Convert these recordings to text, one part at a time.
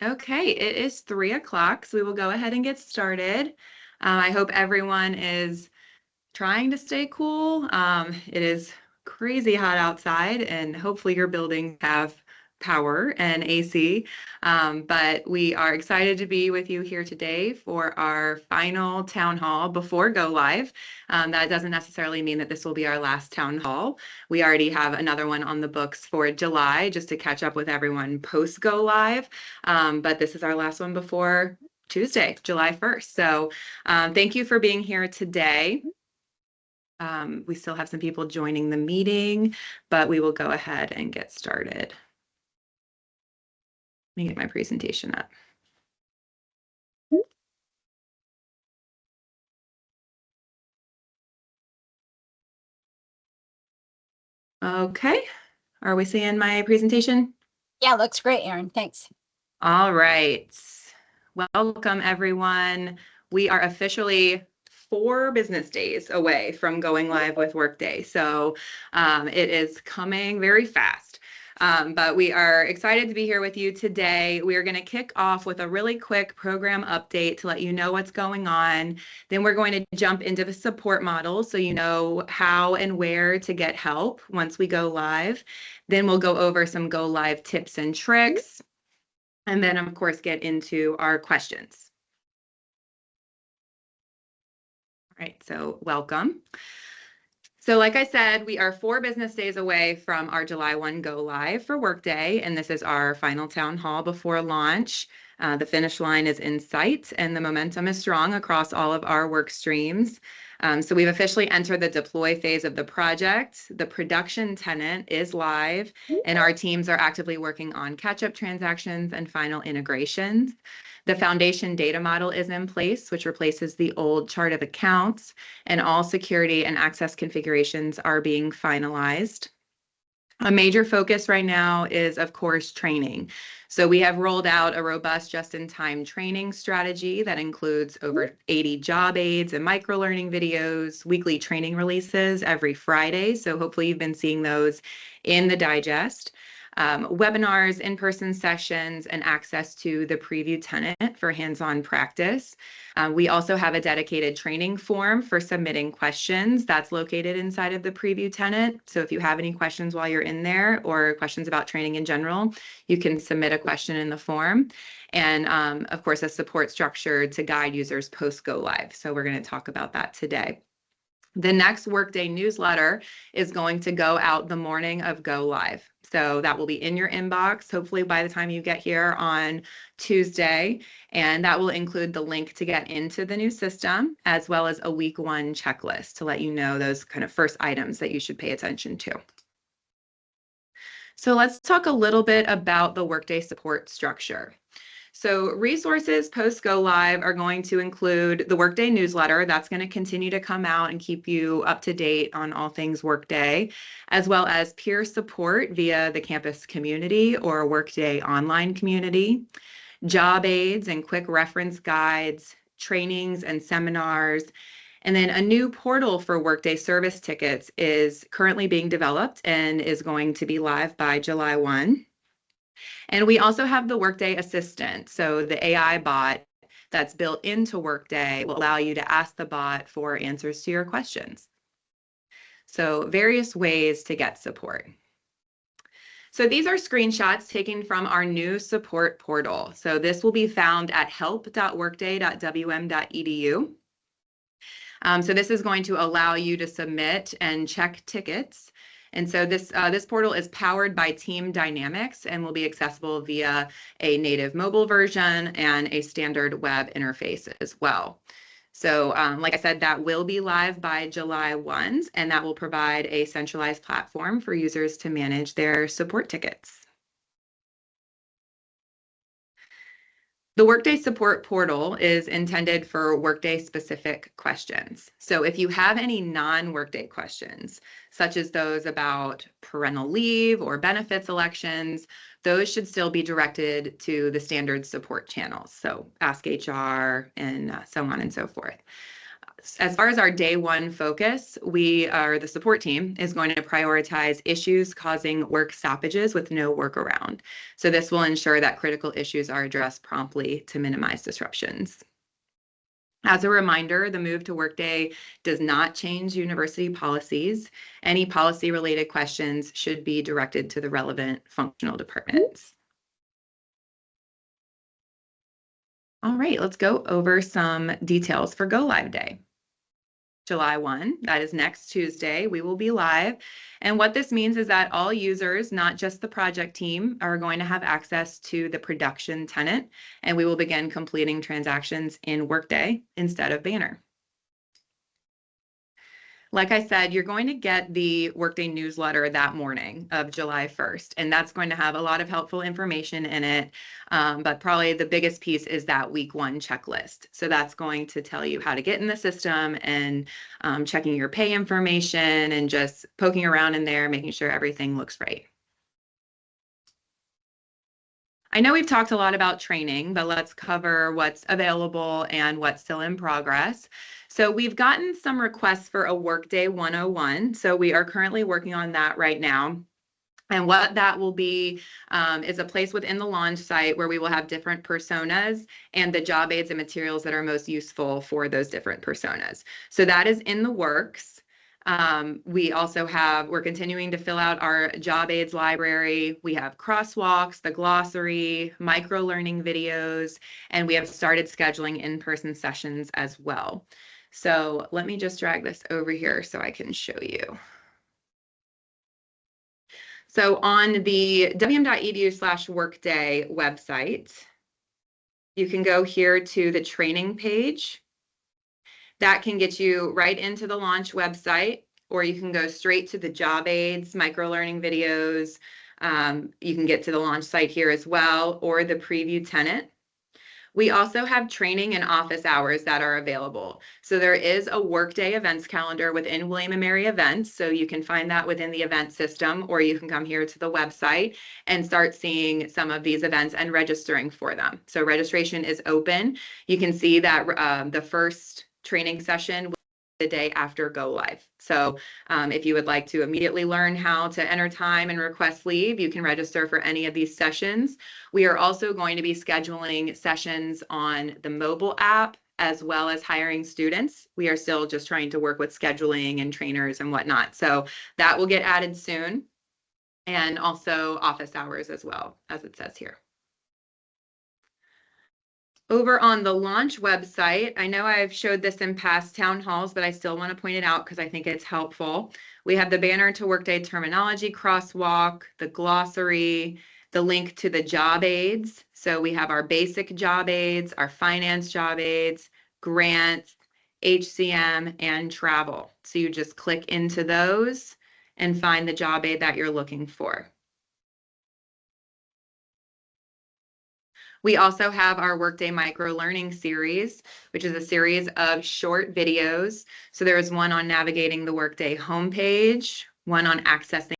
Okay, it is 3 o'clock, so we will go ahead and get started. I hope everyone is trying to stay cool. It is crazy hot outside, and hopefully your buildings have power and AC. But we are excited to be with you here today for our final town hall before go live. That doesn't necessarily mean that this will be our last town hall. We already have another one on the books for July just to catch up with everyone post go live. But this is our last one before Tuesday, July 1st. So thank you for being here today. We still have some people joining the meeting, but we will go ahead and get started. Let me get my presentation up. Okay, are we seeing my presentation? Yeah, looks great, Erin. Thanks. All right. Welcome, everyone. We are officially 4 business days away from going live with Workday. So it is coming very fast. But we are excited to be here with you today. We are going to kick off with a really quick program update to let you know what's going on. Then we're going to jump into the support model so you know how and where to get help once we go live. Then we'll go over some go live tips and tricks. And then, of course, get into our questions. All right, so welcome. So like I said, we are 4 business days away from our July 1 go live for Workday, and this is our final town hall before launch. The finish line is in sight, and the momentum is strong across all of our work streams. So we've officially entered the deploy phase of the project. The production tenant is live, and our teams are actively working on catch-up transactions and final integrations. The foundation data model is in place, which replaces the old chart of accounts, and all security and access configurations are being finalized. A major focus right now is, of course, training. So we have rolled out a robust just-in-time training strategy that includes over 80 job aids and micro-learning videos, weekly training releases every Friday. So hopefully you've been seeing those in the digest. Webinars, in-person sessions, and access to the preview tenant for hands-on practice. We also have a dedicated training form for submitting questions that's located inside of the preview tenant. So if you have any questions while you're in there or questions about training in general, you can submit a question in the form. And of course, a support structure to guide users post go live. So we're going to talk about that today. The next Workday newsletter is going to go out the morning of go live. So that will be in your inbox, hopefully by the time you get here on Tuesday. And that will include the link to get into the new system, as well as a week 1 checklist to let you know those kind of first items that you should pay attention to. So let's talk a little bit about the Workday support structure. So resources post go live are going to include the Workday newsletter. That's going to continue to come out and keep you up to date on all things Workday, as well as peer support via the campus community or Workday online community, job aids and quick reference guides, trainings and seminars. And then a new portal for Workday service tickets is currently being developed and is going to be live by July 1. And we also have the Workday Assistant. So the AI bot that's built into Workday will allow you to ask the bot for answers to your questions. So various ways to get support. So these are screenshots taken from our new support portal. So this will be found at help.workday.wm.edu. So this is going to allow you to submit and check tickets. And so this portal is powered by Team Dynamics and will be accessible via a native mobile version and a standard web interface as well. So like I said, that will be live by July 1, and that will provide a centralized platform for users to manage their support tickets. The Workday Support Portal is intended for Workday-specific questions. So if you have any non-Workday questions, such as those about parental leave or benefits elections, those should still be directed to the standard support channels, so Ask HR and so on and so forth. As far as our day one focus, the support team is going to prioritize issues causing work stoppages with no workaround. So this will ensure that critical issues are addressed promptly to minimize disruptions. As a reminder, the move to Workday does not change university policies. Any policy-related questions should be directed to the relevant functional departments. All right, let's go over some details for Go Live Day. July 1, that is next Tuesday, we will be live. And what this means is that all users, not just the project team, are going to have access to the production tenant, and we will begin completing transactions in Workday instead of Banner. Like I said, you're going to get the Workday newsletter that morning of July 1st, and that's going to have a lot of helpful information in it. But probably the biggest piece is that week one checklist. So that's going to tell you how to get in the system and checking your pay information and just poking around in there, making sure everything looks right. I know we've talked a lot about training, but let's cover what's available and what's still in progress. So we've gotten some requests for a Workday 101. So we are currently working on that right now. And what that will be is a place within the launch site where we will have different personas and the job aids and materials that are most useful for those different personas. So that is in the works. We're continuing to fill out our job aids library. We have crosswalks, the glossary, micro learning videos, and we have started scheduling in-person sessions as well. So let me just drag this over here so I can show you. So on the wm.edu/workday website, you can go here to the training page. That can get you right into the launch website, or you can go straight to the job aids, micro learning videos. You can get to the launch site here as well, or the preview tenant. We also have training and office hours that are available. So there is a Workday events calendar within William & Mary Events. So you can find that within the event system, or you can come here to the website and start seeing some of these events and registering for them. So registration is open. You can see that the first training session the day after go live. So if you would like to immediately learn how to enter time and request leave, you can register for any of these sessions. We are also going to be scheduling sessions on the mobile app as well as hiring students. We are still just trying to work with scheduling and trainers and whatnot. So that will get added soon. And also office hours as well, as it says here. Over on the launch website, I know I've showed this in past town halls, but I still want to point it out because I think it's helpful. We have the banner to Workday terminology crosswalk, the glossary, the link to the job aids. So we have our basic job aids, our finance job aids, grants, HCM, and travel. So you just click into those and find the job aid that you're looking for. We also have our Workday Micro Learning series, which is a series of short videos. So there is one on navigating the Workday homepage, one on accessing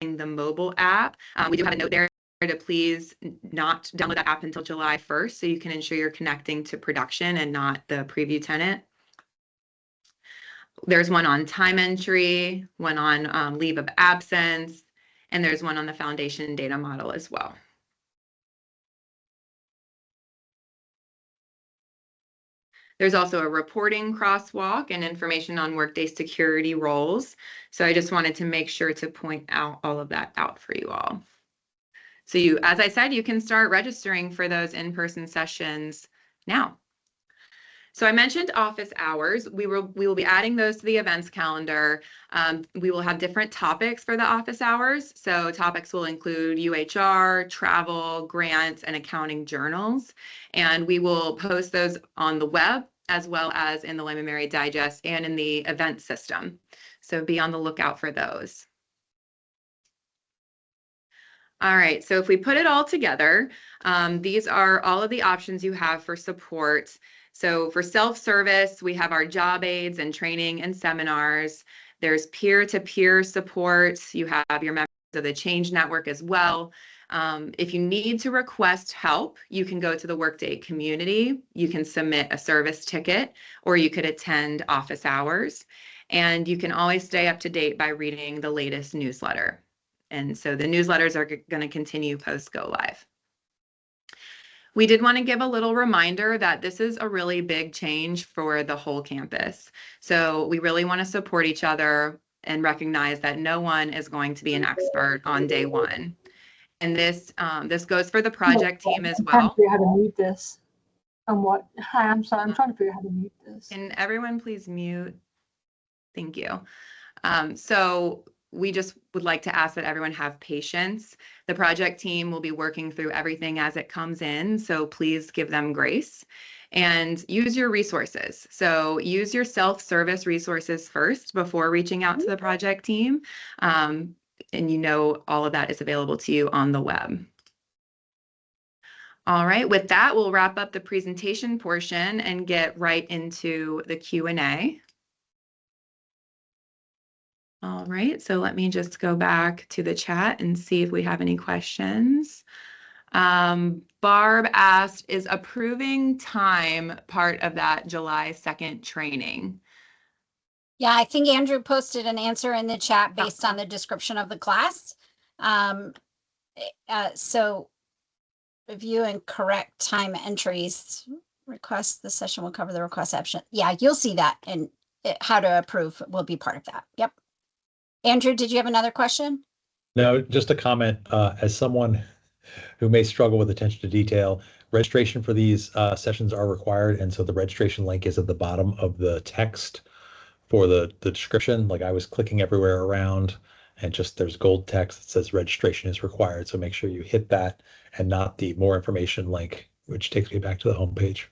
the mobile app. We do have a note there to please not download that app until July 1st, so you can ensure you're connecting to production and not the preview tenant. There's one on time entry, one on leave of absence, and there's one on the foundation data model as well. There's also a reporting crosswalk and information on Workday security roles. So I just wanted to make sure to point out all of that out for you all. So as I said, you can start registering for those in-person sessions now. So I mentioned office hours. We will be adding those to the events calendar. We will have different topics for the office hours. So topics will include UHR, travel, grants, and accounting journals. And we will post those on the web as well as in the William & Mary Digest and in the event system. So be on the lookout for those. All right, so if we put it all together, these are all of the options you have for support. So for self-service, we have our job aids and training and seminars. There's peer-to-peer support. You have your members of the Change Network as well. If you need to request help, you can go to the Workday community. You can submit a service ticket, or you could attend office hours. And you can always stay up to date by reading the latest newsletter. And so the newsletters are going to continue post go live. We did want to give a little reminder that this is a really big change for the whole campus. So we really want to support each other and recognize that no one is going to be an expert on day one. And this goes for the project team as I'm trying to well. figure out how to mute this. Hi, I'm sorry. I'm trying to figure out how to mute this. Can everyone please mute? Thank you. So we just would like to ask that everyone have patience. The project team will be working through everything as it comes in, so please give them grace and use your resources. So use your self-service resources first before reaching out to the project team. And you know all of that is available to you on the web. All right, with that, we'll wrap up the presentation portion and get right into the Q&A. All right, so let me just go back to the chat and see if we have any questions. Barb asked, is approving time part of that July 2nd training? Yeah, I think Andrew posted an answer in the chat based on the description of the class. So review and correct time entries. Request the session will cover the request option. Yeah, you'll see that, and how to approve will be part of that. Yep. Andrew, did you have another question? No, just a comment. As someone who may struggle with attention to detail, registration for these sessions are required, and so the registration link is at the bottom of the text for the description. Like I was clicking everywhere around, and just there's gold text that says registration is required. So make sure you hit that and not the more information link, which takes me back to the home page.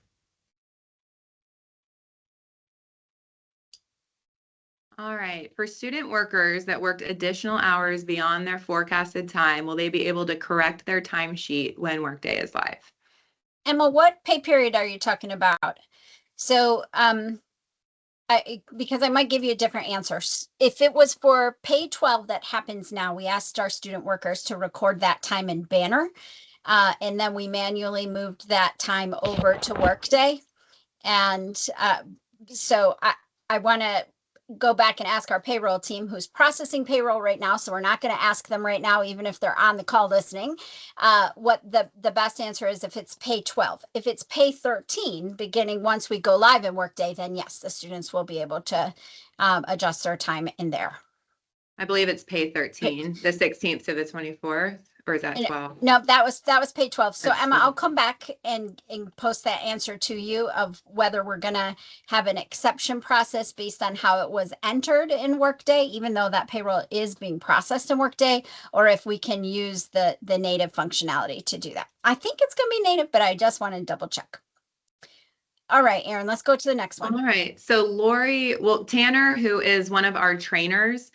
All right, for student workers that worked additional hours beyond their forecasted time, will they be able to correct their timesheet when Workday is live? Emma, what pay period are you talking about? So, because I might give you a different answer. If it was for pay 12 that happens now, we asked our student workers to record that time in Banner, and then we manually moved that time over to Workday. And so I want to go back and ask our payroll team, who's processing payroll right now. So we're not going to ask them right now, even if they're on the call listening, what the best answer is if it's pay 12. If it's pay 13, beginning once we go live in Workday, then yes, the students will be able to adjust their time in there. I believe it's pay 13, the 16th to the 24th, or is that 12? No, that was pay 12. So That's Emma, 12. I'll come back and post that answer to you of whether we're gonna have an exception process based on how it was entered in Workday, even though that payroll is being processed in Workday, or if we can use the native functionality to do that. I think it's gonna be native, but I just want to double check. All right, Erin, let's go to the next one. All right, so Tanner, who is one of our trainers,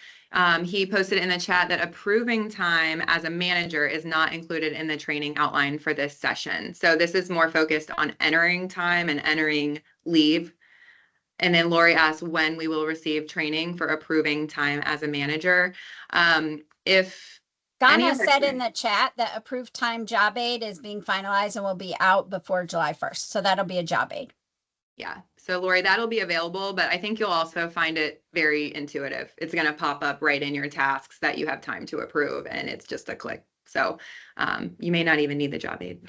he posted in the chat that approving time as a manager is not included in the training outline for this session. So this is more focused on entering time and entering leave. And then Lori asked when we will receive training for approving time as a manager. If Donna said in the chat that approved time job aid is being finalized and will be out before July 1st. So that'll be a job aid. Yeah, so Lori, that'll be available, but I think you'll also find it very intuitive. It's going to pop up right in your tasks that you have time to approve, and it's just a click. So you may not even need the job aid.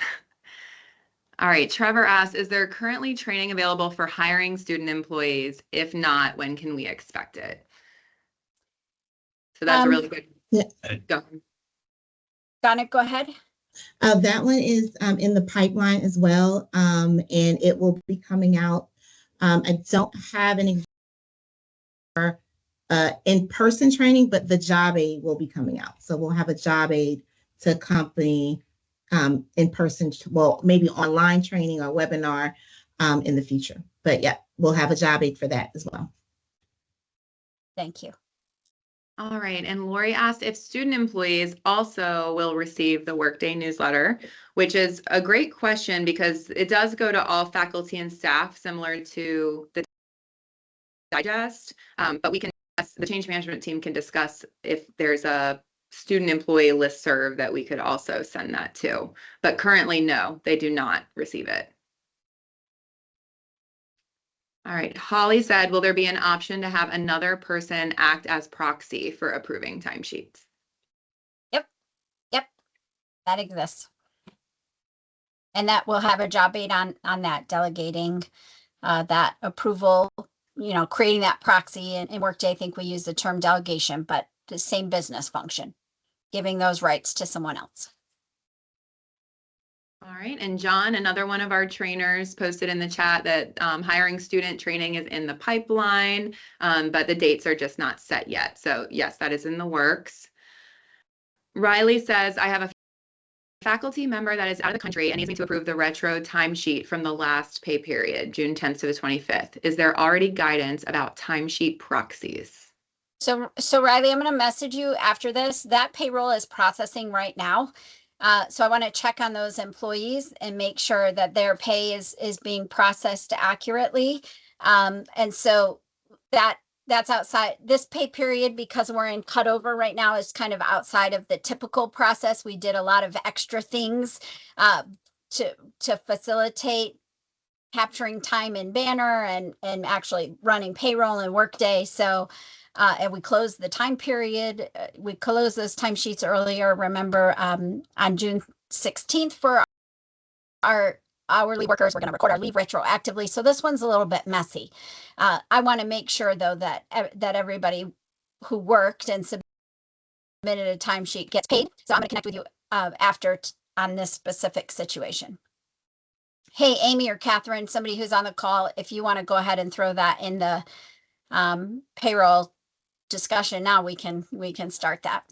All right, Trevor asks, is there currently training available for hiring student employees? If not, when can we expect it? So that's a really good. Yeah. Donna, go ahead. That one is in the pipeline as well, and it will be coming out. I don't have any in-person training, but the job aid will be coming out. So we'll have a job aid to accompany in-person, well, maybe online training or webinar in the future. But yeah, we'll have a job aid for that as well. Thank you. All right, and Lori asked if student employees also will receive the Workday newsletter, which is a great question because it does go to all faculty and staff, similar to the digest, but the change management team can discuss if there's a student employee listserv that we could also send that to. But currently, no, they do not receive it. All right, Holly said, will there be an option to have another person act as proxy for approving timesheets? Yep, that exists. And that will have a job aid on that, delegating that approval, creating that proxy. In Workday, I think we use the term delegation, but the same business function, giving those rights to someone else. All right, and John, another one of our trainers, posted in the chat that hiring student training is in the pipeline, but the dates are just not set yet. So yes, that is in the works. Riley says, I have a faculty member that is out of the country and needs me to approve the retro timesheet from the last pay period, June 10th to the 25th. Is there already guidance about timesheet proxies? So Riley, I'm going to message you after this. That payroll is processing right now. So I want to check on those employees and make sure that their pay is being processed accurately. And so that's outside this pay period, because we're in cutover right now, is kind of outside of the typical process. We did a lot of extra things to facilitate capturing time in Banner and actually running payroll and Workday. So and we closed the time period. We closed those timesheets earlier. Remember, on June 16th for our hourly workers, we're going to record our leave retroactively. So this one's a little bit messy. I want to make sure, though, that everybody who worked and submitted a timesheet gets paid. So I'm going to connect with you after on this specific situation. Hey, Amy or Catherine, somebody who's on the call, if you want to go ahead and throw that in the payroll discussion now, we can start that.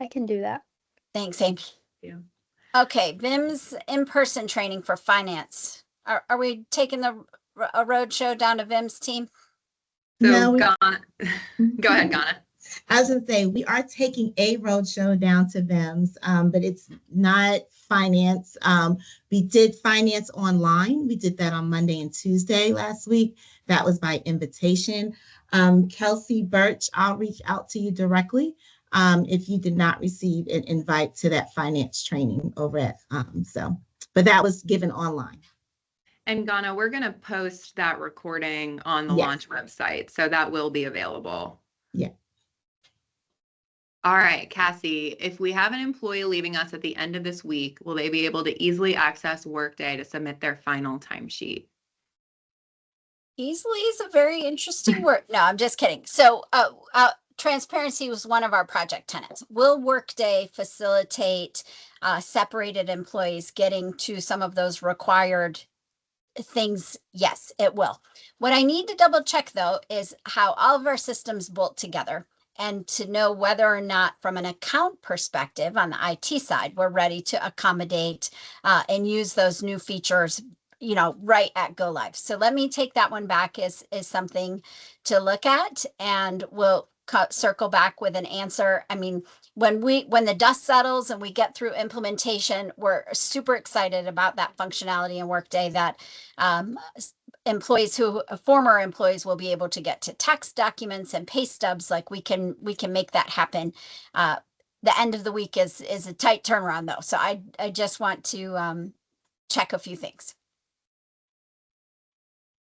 I can do that. Thanks, Amy. Yeah. Okay, VIM's in-person training for finance. Are we taking a road show down to VIM's team? So No, Ghana, go ahead, Ghana. I was gonna say, we are taking a roadshow down to VIMS, but it's not finance. We did finance online. We did that on Monday and Tuesday last week. That was by invitation. Kelsey Birch, I'll reach out to you directly if you did not receive an invite to that finance training over at, but that was given online. And Ghana, we're going to post that recording on the Yes. launch website, so that will be available. Yeah. All right, Cassie, if we have an employee leaving us at the end of this week, will they be able to easily access Workday to submit their final timesheet? Easily is a very interesting word. No, I'm just kidding. So transparency was one of our project tenants. Will Workday facilitate separated employees getting to some of those required things? Yes, it will. What I need to double check, though, is how all of our systems bolt together, and to know whether or not, from an account perspective on the IT side, we're ready to accommodate and use those new features, right at go live. So let me take that one back as something to look at, and we'll circle back with an answer. I mean, when the dust settles and we get through implementation, we're super excited about that functionality in Workday that former employees will be able to get to text documents and pay stubs. Like we can make that happen. The end of the week is a tight turnaround, though. So I just want to check a few things.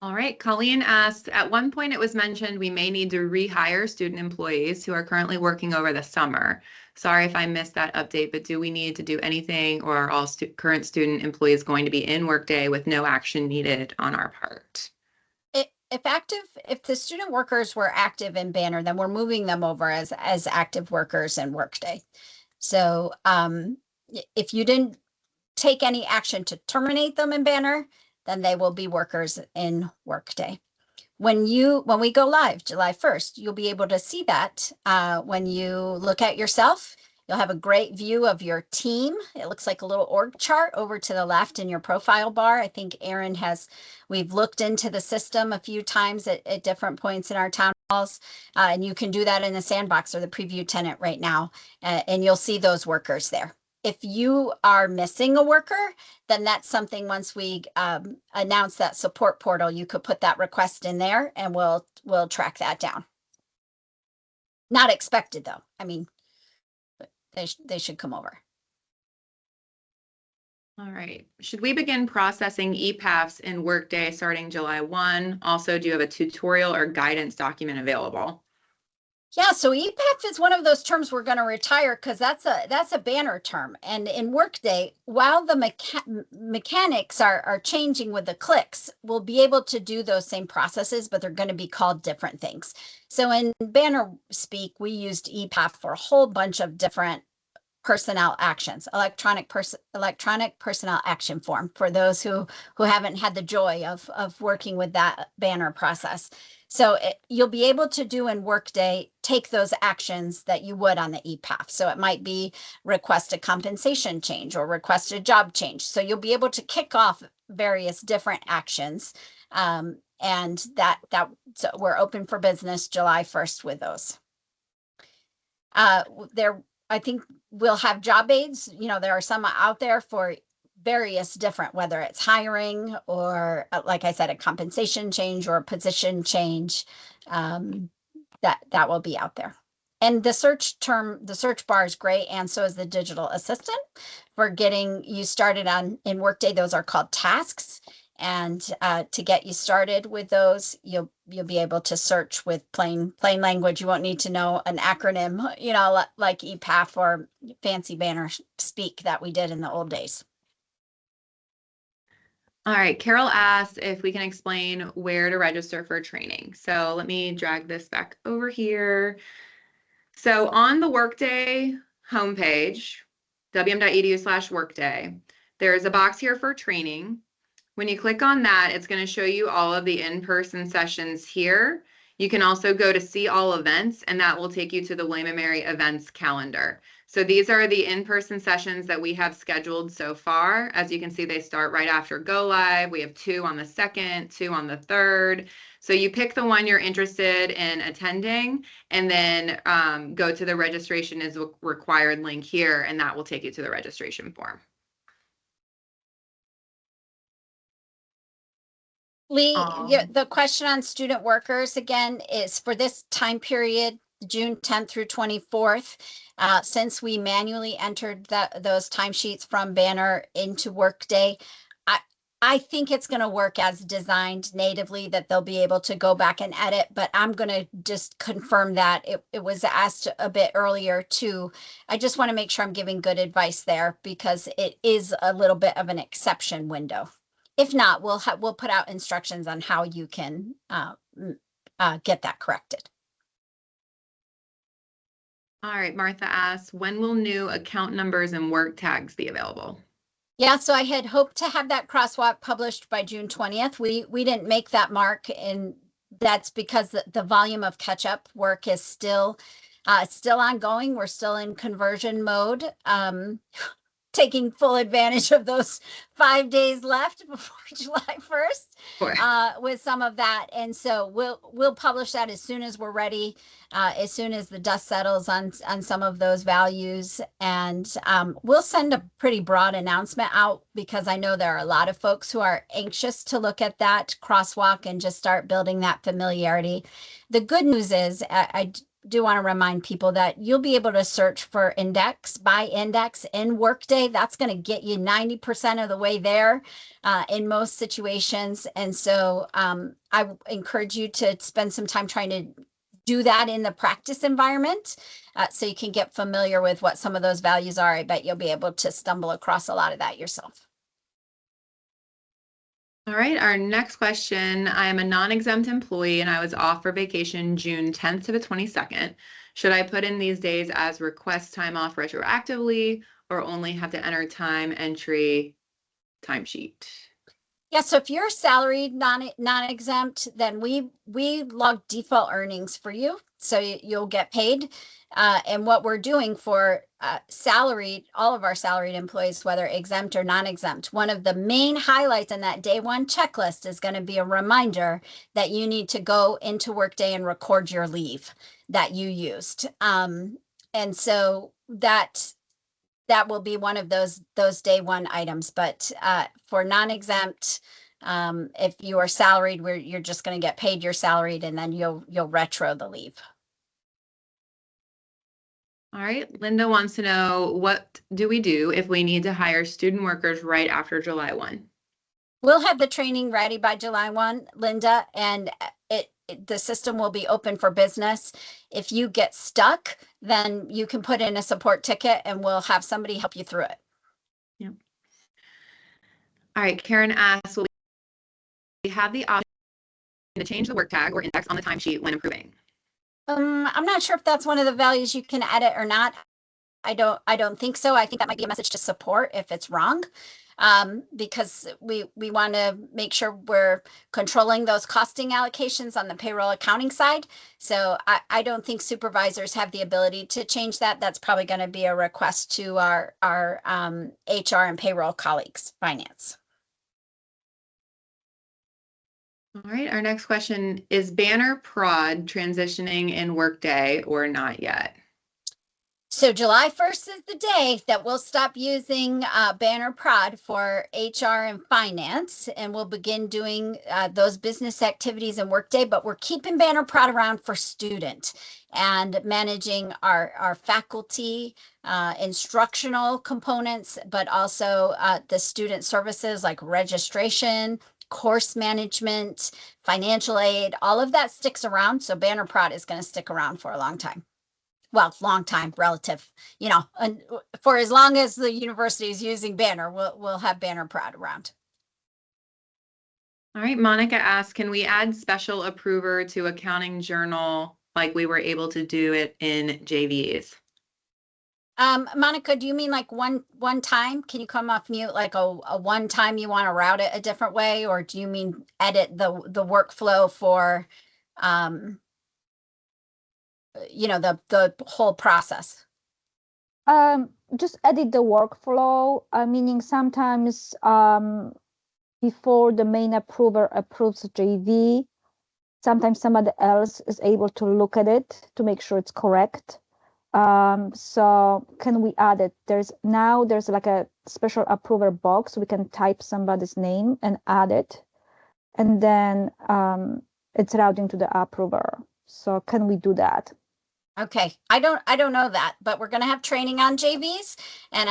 All right, Colleen asked, at one point it was mentioned we may need to rehire student employees who are currently working over the summer. Sorry if I missed that update, but do we need to do anything, or are all current student employees going to be in Workday with no action needed on our part? If the student workers were active in Banner, then we're moving them over as active workers in Workday. So if you didn't take any action to terminate them in Banner, then they will be workers in Workday. When we go live July 1st, you'll be able to see that when you look at yourself. You'll have a great view of your team. It looks like a little org chart over to the left in your profile bar. I think we've looked into the system a few times at different points in our town halls, and you can do that in the sandbox or the preview tenant right now, and you'll see those workers there. If you are missing a worker, then that's something, once we announce that support portal, you could put that request in there and we'll track that down. Not expected, though. I mean, they should come over. All right. Should we begin processing EPAFs in Workday starting July 1? Also, do you have a tutorial or guidance document available? Yeah, so EPAF is one of those terms we're going to retire because that's a banner term. And in Workday, while the mechanics are changing with the clicks, we'll be able to do those same processes, but they're going to be called different things. So in banner speak, we used EPAF for a whole bunch of different personnel actions, electronic personnel action form, for those who haven't had the joy of working with that banner process. So you'll be able to do in Workday, take those actions that you would on the EPAF. So it might be request a compensation change or request a job change. So you'll be able to kick off various different actions. And so we're open for business July 1st with those. I think we'll have job aids. You know, there are some out there for various different, whether it's hiring or, like I said, a compensation change or a position change, that will be out there. And the search bar is great, and so is the digital assistant for getting you started in Workday. Those are called tasks. And to get you started with those, you'll be able to search with plain language. You won't need to know an acronym, you know, like EPAF or fancy banner speak that we did in the old days. All right, Carol asked if we can explain where to register for training. So let me drag this back over here. So on the Workday homepage, wm.edu/workday, there's a box here for training. When you click on that, it's going to show you all of the in-person sessions here. You can also go to see all events, and that will take you to the William & Mary events calendar. So these are the in-person sessions that we have scheduled so far. As you can see, they start right after go live. We have 2 on the 2nd, 2 on the 3rd. So you pick the one you're interested in attending, and then go to the registration is required link here, and that will take you to the registration form. Lee, the question on student workers again is for this time period, June 10th through 24th. Since we manually entered those timesheets from Banner into Workday, I think it's going to work as designed natively, that they'll be able to go back and edit, but I'm going to just confirm that. It was asked a bit earlier too. I just want to make sure I'm giving good advice there because it is a little bit of an exception window. If not, we'll put out instructions on how you can get that corrected. All right, Martha asks, when will new account numbers and work tags be available? Yeah, so I had hoped to have that crosswalk published by June 20th. We didn't make that mark, and that's because the volume of catch-up work is still ongoing. We're still in conversion mode. Taking full advantage of those 5 days left before July 1st with some of that. And so we'll publish that as soon as we're ready, as soon as the dust settles on some of those values. And we'll send a pretty broad announcement out because I know there are a lot of folks who are anxious to look at that crosswalk and just start building that familiarity. The good news is I do want to remind people that you'll be able to search for index by index in Workday. That's going to get you 90% of the way there in most situations. And so I encourage you to spend some time trying to do that in the practice environment so you can get familiar with what some of those values are. I bet you'll be able to stumble across a lot of that yourself. All right, our next question. I am a non-exempt employee and I was off for vacation June 10th to the 22nd. Should I put in these days as request time off retroactively or only have to enter time entry timesheet? Yeah, so if you're salaried non-exempt, then we log default earnings for you. So you'll get paid. And what we're doing for all of our salaried employees, whether exempt or non-exempt, one of the main highlights in that day one checklist is going to be a reminder that you need to go into Workday and record your leave that you used. And so that will be one of those day one items. But for non-exempt, if you are salaried, you're just going to get paid your salaried, and then you'll retro the leave. All right, Linda wants to know, what do we do if we need to hire student workers right after July 1? We'll have the training ready by July 1, Linda, and the system will be open for business. If you get stuck, then you can put in a support ticket and we'll have somebody help you through it. Yeah. All right, Karen asks, will we have the option to change the work tag or index on the timesheet when approving? I'm not sure if that's one of the values you can edit or not. I don't think so. I think that might be a message to support if it's wrong. Because we want to make sure we're controlling those costing allocations on the payroll accounting side. So I don't think supervisors have the ability to change that. That's probably going to be a request to our HR and payroll colleagues, finance. All right, our next question is Banner Prod transitioning in Workday or not yet? So July 1st is the day that we'll stop using Banner Prod for HR and finance, and we'll begin doing those business activities in Workday, but we're keeping Banner Prod around for student and managing our faculty instructional components, but also the student services like registration, course management, financial aid, all of that sticks around. So Banner Prod is going to stick around for a long time. Well, long time relative, and for as long as the university is using Banner, we'll have Banner Prod around. All right, Monica asks, can we add special approver to accounting journal like we were able to do it in JVs? Monica, do you mean like one time? Can you come off mute, like a one time you want to route it a different way, or do you mean edit the workflow for the whole process? Just edit the workflow, meaning sometimes before the main approver approves JV, sometimes somebody else is able to look at it to make sure it's correct. So can we add it? There's like a special approver box. We can type somebody's name and add it. And then it's routing to the approver. So can we do that? Okay, I don't know that, but we're going to have training on JVs, and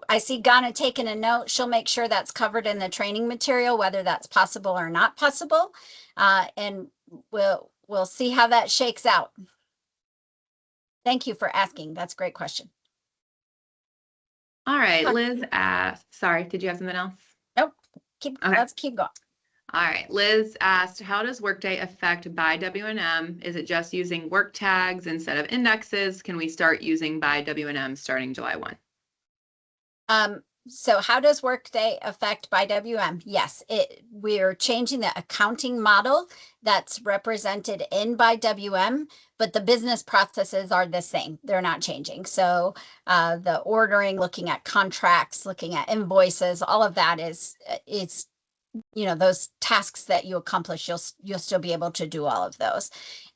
I see Ghana taking a note. She'll make sure that's covered in the training material, whether that's possible or not possible, and we'll see how that shakes out. Thank you for asking. That's a great question. All right, Liz asked, sorry, did you have something else? Nope. Okay. Let's keep going. All right, Liz asked, how does Workday affect by WM? Is it just using work tags instead of indexes? Can we start using by WM starting July 1? So how does Workday affect by WM? Yes, we're changing the accounting model that's represented in by WM, but the business processes are the same. They're not changing. So the ordering, looking at contracts, looking at invoices, all of that is those tasks that you accomplish, you'll still be able to do all of those.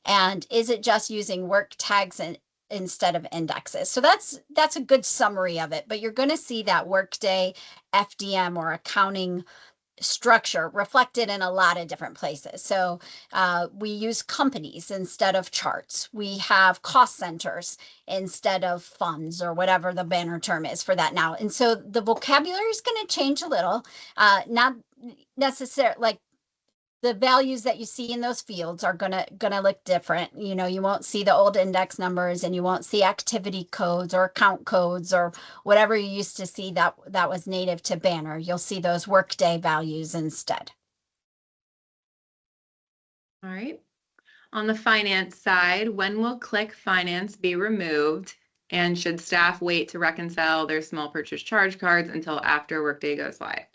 And is it just using work tags instead of indexes? So that's a good summary of it, but you're going to see that Workday FDM or accounting structure reflected in a lot of different places. So we use companies instead of charts. We have cost centers instead of funds, or whatever the banner term is for that now. And so the vocabulary is going to change a little, not necessarily like the values that you see in those fields are gonna look different. You won't see the old index numbers, and you won't see activity codes or account codes or whatever you used to see that was native to Banner. You'll see those Workday values instead. All right. On the finance side, when will Click Finance be removed? And should staff wait to reconcile their small purchase charge cards until after Workday goes live?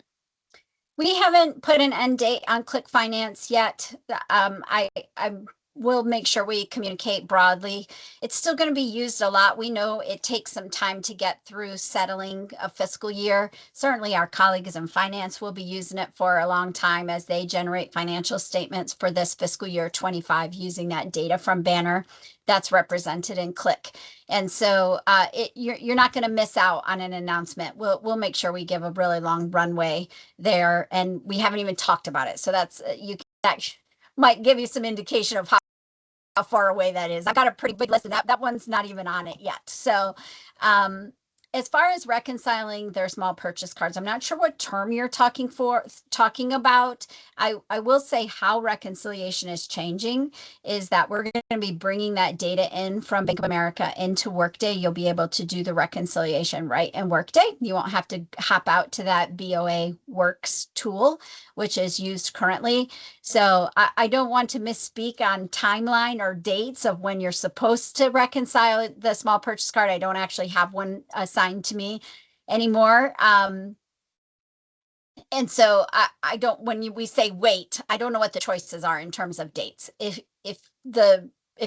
We haven't put an end date on Click Finance yet. I will make sure we communicate broadly. It's still going to be used a lot. We know it takes some time to get through settling a fiscal year. Certainly our colleagues in finance will be using it for a long time as they generate financial statements for this fiscal year 25 using that data from Banner that's represented in Click. And so you're not going to miss out on an announcement. We'll make sure we give a really long runway there, and we haven't even talked about it. So that might give you some indication of how how far away that is. I got a pretty big list, and that one's not even on it yet. So, as far as reconciling their small purchase cards, I'm not sure what term you're talking about. I will say how reconciliation is changing is that we're going to be bringing that data in from Bank of America into Workday. You'll be able to do the reconciliation right in Workday. You won't have to hop out to that BOA Works tool, which is used currently. So I don't want to misspeak on timeline or dates of when you're supposed to reconcile the small purchase card. I don't actually have one assigned to me anymore. And so I don't, when we say wait, I don't know what the choices are in terms of dates. If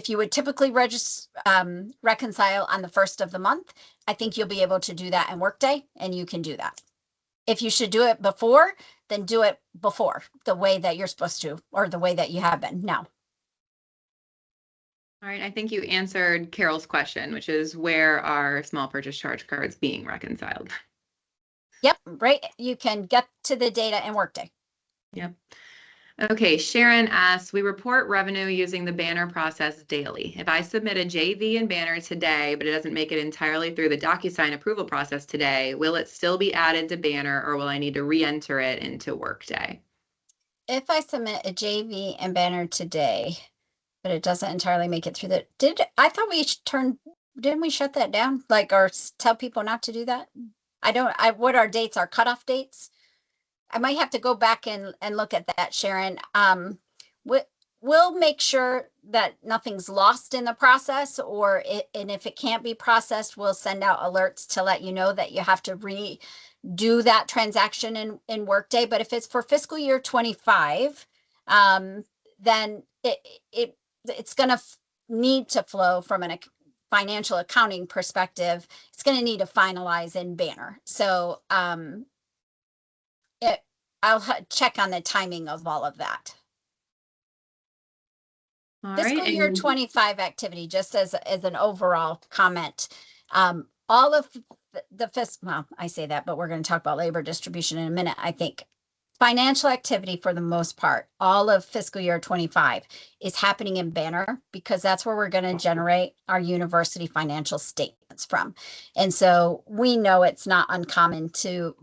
you would typically reconcile on the first of the month, I think you'll be able to do that in Workday, and you can do that. If you should do it before, then do it before, the way that you're supposed to, or the way that you have been now. All right, I think you answered Carol's question, which is where are small purchase charge cards being reconciled? Yep, right. You can get to the data in Workday. Yep. Okay, Sharon asks, we report revenue using the banner process daily. If I submit a JV and banner today, but it doesn't make it entirely through the DocuSign approval process today, will it still be added to banner, or will I need to re-enter it into Workday? If I submit a JV and banner today, but it doesn't entirely make it through I thought we didn't we shut that down? Like, or tell people not to do that? What our dates are, cutoff dates? I might have to go back and look at that, Sharon. We'll make sure that nothing's lost in the process, and if it can't be processed, we'll send out alerts to let you know that you have to redo that transaction in Workday. But if it's for fiscal year 25, then it's going to need to flow from a financial accounting perspective. It's going to need to finalize in banner. So I'll check on the timing of all of that. All Fiscal right, year 25 activity, just as an overall comment, all of the fiscal, well, I say that, but we're going to talk about labor distribution in a minute. I think financial activity, for the most part, all of fiscal year 25 is happening in banner, because that's where we're going to generate our university financial statements from. And so we know it's not uncommon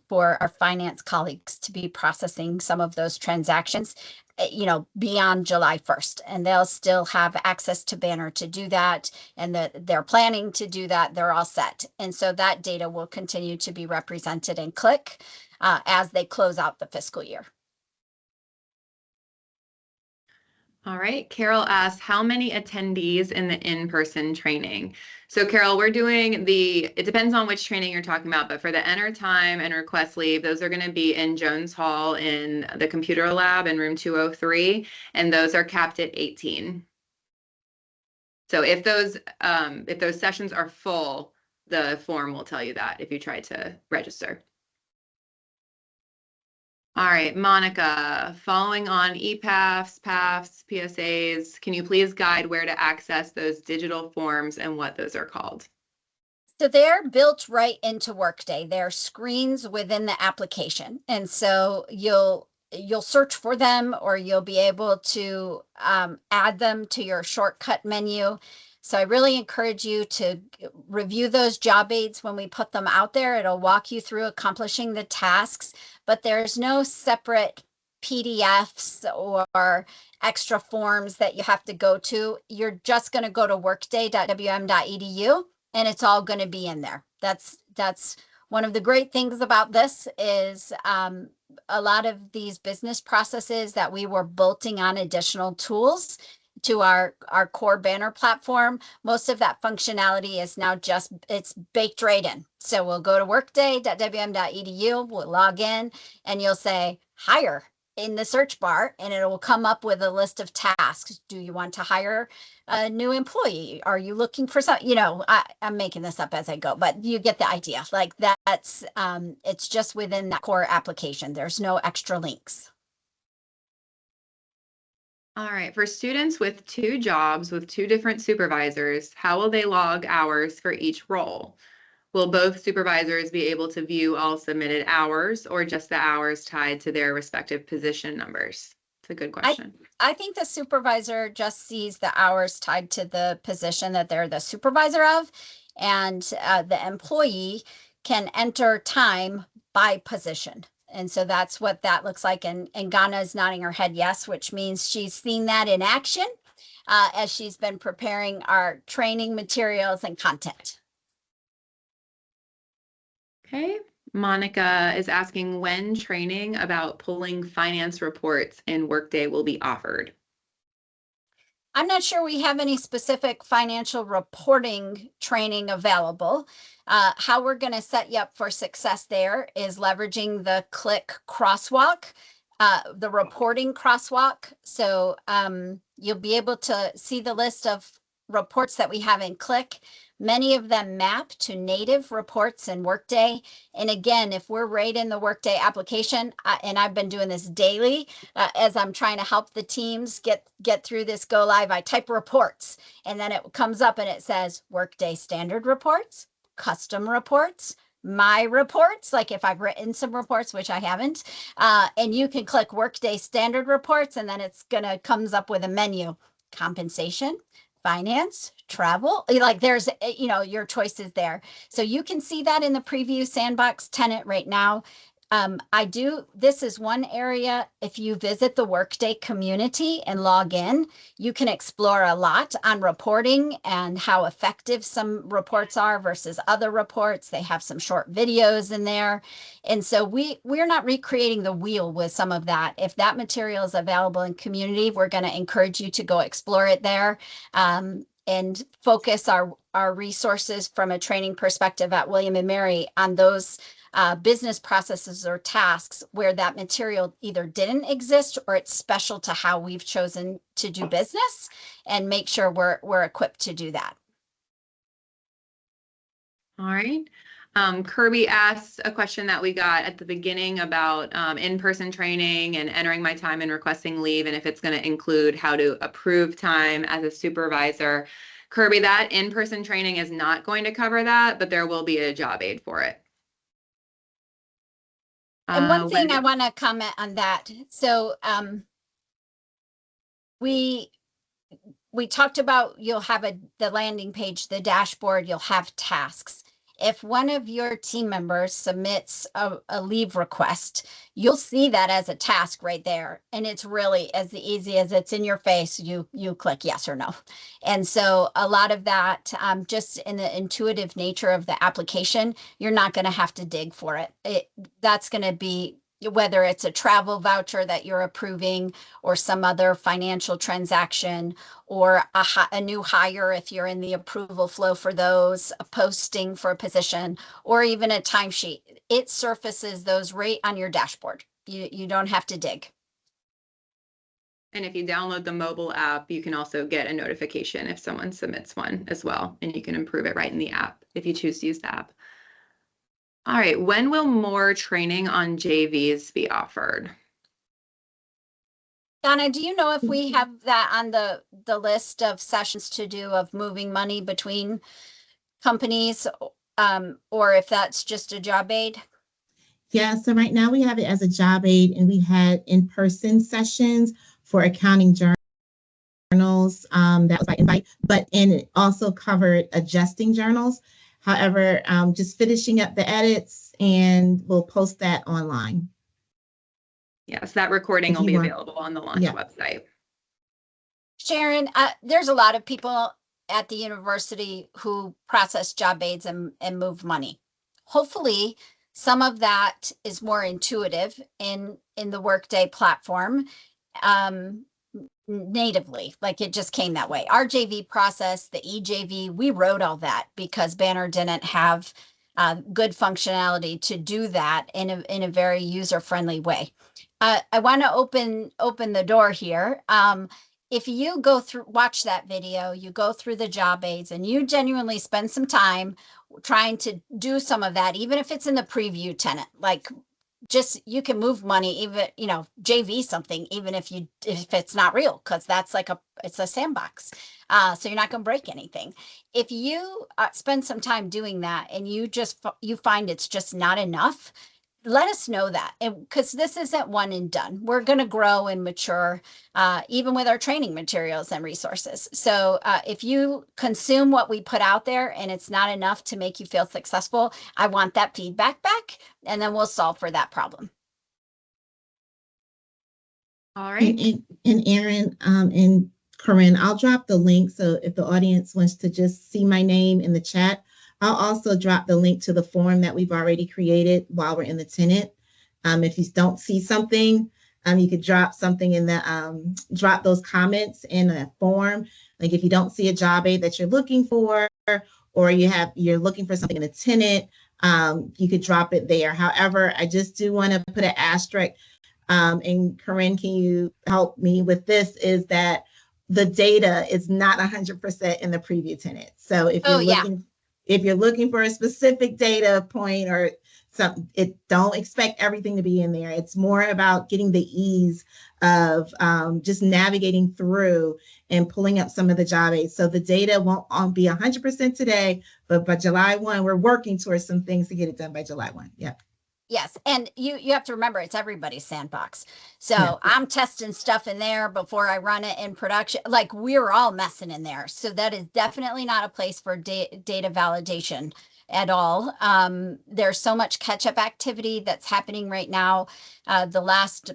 for our finance colleagues to be processing some of those transactions, beyond July 1st, and they'll still have access to banner to do that. And they're planning to do that. They're all set. And so that data will continue to be represented in Click as they close out the fiscal year. All right, Carol asks, how many attendees in the in-person training? So Carol, we're doing it depends on which training you're talking about, but for the enter time and request leave, those are going to be in Jones Hall in the computer lab in room 203, and those are capped at 18. So if those sessions are full, the form will tell you that if you try to register. All right, Monica, following on EPAFs, PAFs, PSAs, can you please guide where to access those digital forms and what those are called? So they're built right into Workday. They're screens within the application. And so you'll search for them, or you'll be able to add them to your shortcut menu. So I really encourage you to review those job aids when we put them out there. It'll walk you through accomplishing the tasks, but there's no separate PDFs or extra forms that you have to go to. You're just going to go to workday.wm.edu, and it's all going to be in there. That's one of the great things about this is a lot of these business processes that we were bolting on additional tools to our core banner platform. Most of that functionality is now it's baked right in. So we'll go to workday.wm.edu, we'll log in, and you'll say hire in the search bar, and it will come up with a list of tasks. Do you want to hire a new employee? Are you looking for some, I'm making this up as I go, but you get the idea. Like that's, it's just within that core application. There's no extra links. All right, for students with 2 jobs with 2 different supervisors, how will they log hours for each role? Will both supervisors be able to view all submitted hours, or just the hours tied to their respective position numbers? a good question. I think the supervisor just sees the hours tied to the position that they're the supervisor of, and the employee can enter time by position. And so that's what that looks like. And Ghana is nodding her head yes, which means she's seen that in action as she's been preparing our training materials and content. Okay. Monica is asking when training about pulling finance reports in Workday will be offered. I'm not sure we have any specific financial reporting training available. How we're going to set you up for success there is leveraging the Click crosswalk, the reporting crosswalk. So you'll be able to see the list of reports that we have in Click. Many of them map to native reports in Workday. And again, if we're right in the Workday application, and I've been doing this daily as I'm trying to help the teams get through this go live, I type reports and then it comes up and it says Workday standard reports, custom reports, my reports, like if I've written some reports, which I haven't, and you can click Workday standard reports and then it's gonna comes up with a menu, compensation, finance, travel, like there's, you know, your choices there. So you can see that in the preview sandbox tenant right now. This is one area, if you visit the Workday community and log in, you can explore a lot on reporting and how effective some reports are versus other reports. They have some short videos in there. And so we're not recreating the wheel with some of that. If that material is available in community, we're going to encourage you to go explore it there. And focus our resources from a training perspective at William & Mary on those business processes or tasks where that material either didn't exist or it's special to how we've chosen to do business, and make sure we're equipped to do that. All right. Kirby asked a question that we got at the beginning about in-person training and entering my time and requesting leave, and if it's going to include how to approve time as a supervisor. Kirby, that in-person training is not going to cover that, but there will be a job aid for it. And one thing I want to comment on that. So we talked about you'll have the landing page, the dashboard, you'll have tasks. If one of your team members submits a leave request, you'll see that as a task right there. And it's really as easy as it's in your face. You click yes or no. And so a lot of that, just in the intuitive nature of the application, you're not going to have to dig for it. That's going to be whether it's a travel voucher that you're approving or some other financial transaction, or a new hire if you're in the approval flow for those, a posting for a position, or even a timesheet. It surfaces those right on your dashboard. You don't have to dig. And if you download the mobile app, you can also get a notification if someone submits one as well, and you can improve it right in the app if you choose to use the app. All right, when will more training on JVs be offered? Donna, do you know if we have that on the list of sessions to do of moving money between companies, or if that's just a job aid? Yeah, so right now we have it as a job aid, and we had in-person sessions for accounting journals that was by invite, and it also covered adjusting journals. However, just finishing up the edits, and we'll post that online. Yes, that recording will be available on the launch website. Sharon, there's a lot of people at the university who process job aids and move money. Hopefully, some of that is more intuitive in the Workday platform natively, like it just came that way. Our JV process, the EJV, we wrote all that because Banner didn't have good functionality to do that in a very user-friendly way. I want to open the door here. If you go through, watch that video, you go through the job aids and you genuinely spend some time trying to do some of that, even if it's in the preview tenant, like just, you can move money, even, you know, JV something, even if it's not real, because that's like it's a sandbox. So you're not going to break anything. If you spend some time doing that and you find it's just not enough, let us know that, because this isn't one and done. We're going to grow and mature, even with our training materials and resources. So if you consume what we put out there and it's not enough to make you feel successful, I want that feedback back, and then we'll solve for that problem. All right. And Erin, and Corinne, I'll drop the link. So if the audience wants to just see my name in the chat, I'll also drop the link to the form that we've already created while we're in the tenant. If you don't see something, you could drop something in the, drop those comments in a form. Like if you don't see a job aid that you're looking for, or you're looking for something in a tenant, you could drop it there. However, I just do want to put an asterisk. And Corinne, can you help me with this, is that the data is not 100% in the preview tenant. So if you're looking for a specific data point or something, don't expect everything to be in there. It's more about getting the ease of just navigating through and pulling up some of the job aids. So the data won't be 100% today, but by July 1, we're working towards some things to get it done by July 1. Yep. Yes, and you have to remember, it's everybody's sandbox. So Yeah. I'm testing stuff in there before I run it in production. Like, we're all messing in there. So that is definitely not a place for data validation at all. There's so much catch-up activity that's happening right now. The last,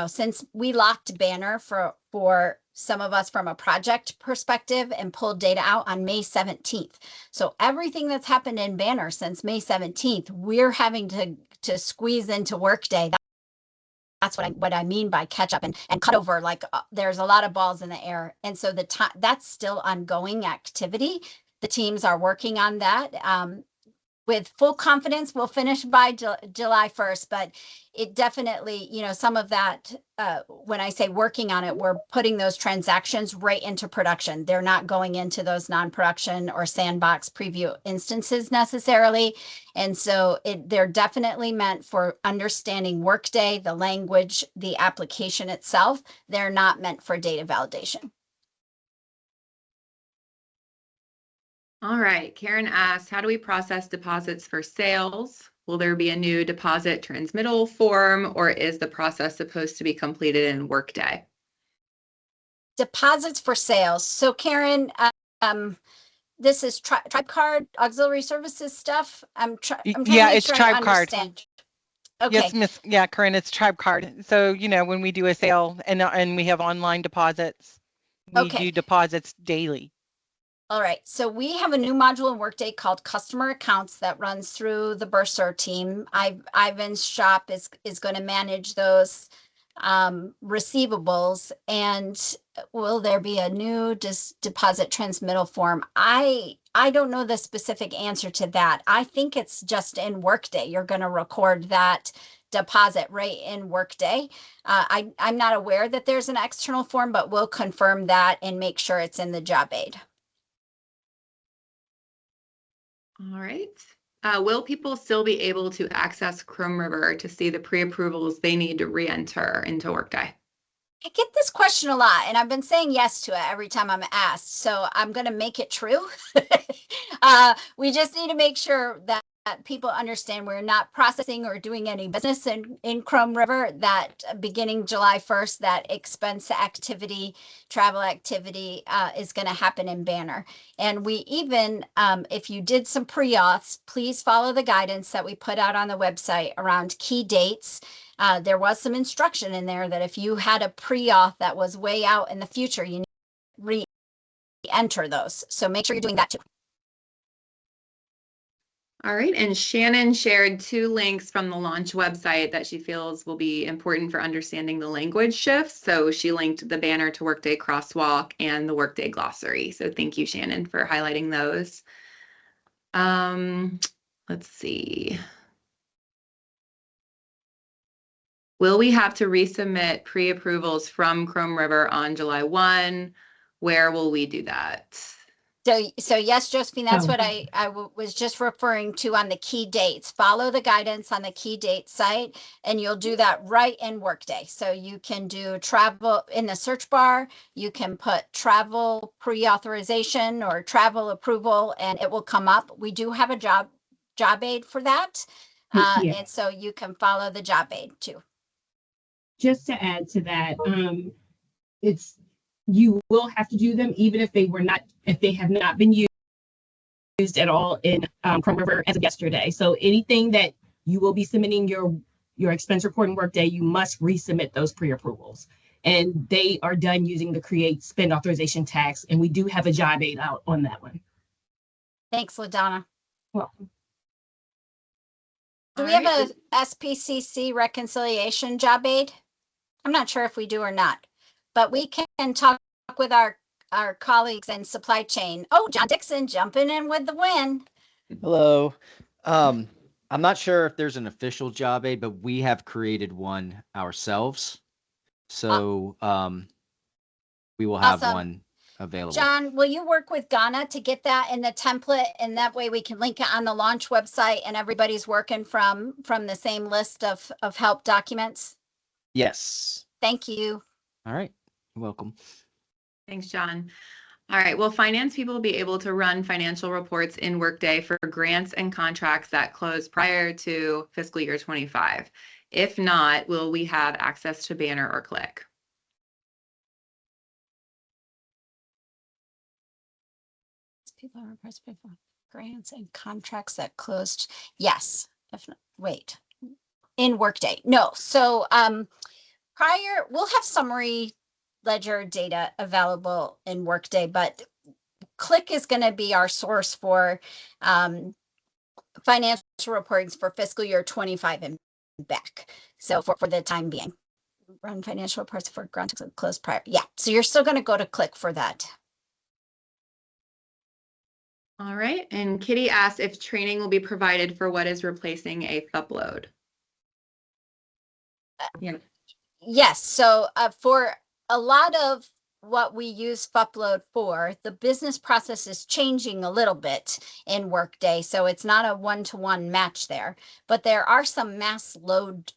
since we locked Banner for some of us from a project perspective and pulled data out on May 17th. So everything that's happened in Banner since May 17th, we're having to squeeze into Workday. That's what I mean by catch up and cut over. Like there's a lot of balls in the air. And so that's still ongoing activity. The teams are working on that. With full confidence, we'll finish by July 1st, but it definitely, some of that, when I say working on it, we're putting those transactions right into production. They're not going into those non-production or sandbox preview instances necessarily. And so they're definitely meant for understanding Workday, the language, the application itself. They're not meant for data validation. All right. Karen asked, how do we process deposits for sales? Will there be a new deposit transmittal form, or is the process supposed to be completed in Workday? Deposits for sales. So Karen, this is Tribe Card Auxiliary Services stuff. I'm trying to make sure I understand. Okay. Yes, Miss. Yeah, Corinne, it's Tribe Card. So when we do a sale and we have online deposits, we do deposits daily. All right. So we have a new module in Workday called Customer Accounts that runs through the Bursar team. Ivan's shop is going to manage those receivables. And will there be a new deposit transmittal form? I don't know the specific answer to that. I think it's just in Workday. You're going to record that deposit right in Workday. I'm not aware that there's an external form, but we'll confirm that and make sure it's in the job aid. All right. Will people still be able to access Chrome River to see the pre-approvals they need to re-enter into Workday? I get this question a lot, and I've been saying yes to it every time I'm asked. So I'm going to make it true. We just need to make sure that people understand we're not processing or doing any business in Chrome River, that beginning July 1st, that expense activity, travel activity is going to happen in Banner. And we even, if you did some pre-auths, please follow the guidance that we put out on the website around key dates. There was some instruction in there that if you had a pre-auth that was way out in the future, you need to re-enter those. So make sure you're doing that too. All right, and Shannon shared 2 links from the launch website that she feels will be important for understanding the language shifts. So she linked the Banner to Workday Crosswalk and the Workday Glossary. So thank you, Shannon, for highlighting those. Let's see. Will we have to resubmit pre-approvals from Chrome River on July 1? Where will we do that? So yes, Josephine, that's what I was just referring to on the key dates. Follow the guidance on the key date site, and you'll do that right in Workday. So you can do travel in the search bar. You can put travel pre-authorization or travel approval, and it will come up. We do have a job aid for that. Yeah. And so you can follow the job aid too. Just to add to that, you will have to do them even if they have not been used at all in Chrome River as of yesterday. So anything that you will be submitting your expense report in Workday, you must resubmit those pre-approvals. And they are done using the Create Spend Authorization tax. And we do have a job aid out on that one. Thanks, LaDonna. Welcome. Do All we have right. a SPCC reconciliation job aid? I'm not sure if we do or not, but we can talk with our colleagues in supply chain. Oh, John Dixon jumping in with the win. Hello. I'm not sure if there's an official job aid, but we have created one ourselves. So we will have Awesome. one available. John, will you work with Ghana to get that in the template? And that way we can link it on the launch website and everybody's working from the same list of help documents. Yes. Thank you. All right. You're welcome. Thanks, John. All right, will finance people be able to run financial reports in Workday for grants and contracts that close prior to fiscal year 25? If not, will we have access to Banner or Click? People are requesting people grants and contracts that closed. Yes. If not, wait. In Workday. No. So prior, we'll have summary ledger data available in Workday, but Click is going to be our source for financial reports for fiscal year 25 and back. So for the time being, run financial reports for grants closed prior. Yeah. So you're still going to go to Click for that. All right, and Kitty asked if training will be provided for what is replacing a upload. Yeah. Yes. So for a lot of what we use Fupload for, the business process is changing a little bit in Workday. So it's not a one-to-one match there, but there are some mass load